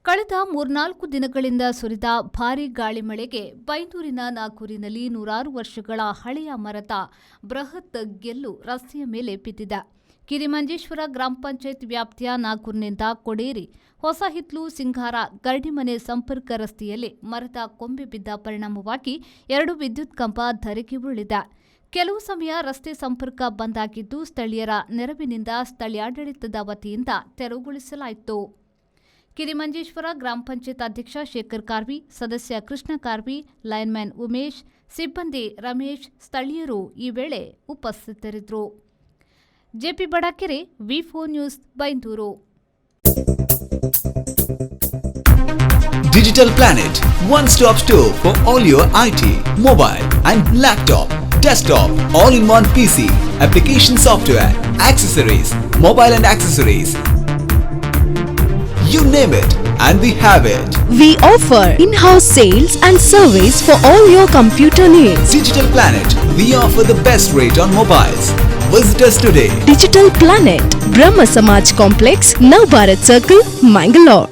ಕಳೆದ 3-4 ದಿನಗಳಿಂದ ಸುರಿದ ಭಾರೀ ಗಾಳಿ ಮಳೆಗೆ ಬೈಂದೂರಿನ ನಾಗೂರಿನಲ್ಲಿ 100 ವರ್ಷಗಳ ಹಳೆಯ ಮರದ ಬೃಹತ್ ಗೆಲ್ಲು ರಸ್ತೆಯ ಮೇಲೆ ಬಿದ್ದಿದೆ. ಕಿರಿಮಂಜೇಶ್ವರ ಗ್ರಾಮ ಪಂಚಾಯತ್ ವ್ಯಾಪ್ತಿಯ ನಾಗೂರಿನಿಂದ ಕೊಡೇರಿ, ಹೊಸಹಿತ್ಲು, ಸಿಂಗಾರ, ಗರಡಿಮನೆ ಸಂಪರ್ಕ ರಸ್ತೆಯಲ್ಲಿ ಮರದ ಕೊಂಬೆ ಬಿದ್ದ ಪರಿಣಾಮವಾಗಿ 2 ವಿದ್ಯುತ್ ಕಂಬ ಧರೆಗೆ ಉರುಳಿದೆ. ಕೆಲವು ಸಮಯ ರಸ್ತೆ ಸಂಪರ್ಕ ಬಂದ್ ಆಗಿದ್ದು, ಸ್ಥಳೀಯರ ನೆರವಿನಿಂದ ಸ್ಥಳೀಯಾಡಳಿತದ ವತಿಯಿಂದ ತೆರವುಗೊಳಿಸಲಾಯಿತು. ಕಿರಿಮಂಜೇಶ್ವರ ಗ್ರಾಮ ಪಂಚಾಯತ್ ಅಧ್ಯಕ್ಷ ಶೇಖರ್ ಕಾರ್ವಿ, ಸದಸ್ಯ ಕೃಷ್ಣ ಕಾರ್ವಿ, ಲೈನ್ಮನ್ ಉಮೇಶ್, ಸಿಬ್ಬಂದಿ ರಮೇಶ್, ಸ್ಥಳೀಯರು ಈ ವೇಳೆ ಉಪಸ್ಥಿತರಿದ್ದರು. ಜೆಪಿ ಬಡಾಕೆರೆ, ವಿ4 news, Byndoor. Digital Planet, one-stop store for all your IT, mobile and laptop, desktop, all-in-one PC, application software, accessories, mobile and accessories. You name it, and we have it. We offer in-house sales and service for all your computer needs. Digital Planet, we offer the best rate on mobiles. Visit us today. Digital Planet, Brahma Samaj Complex, Navbharat Circle, Mangalore.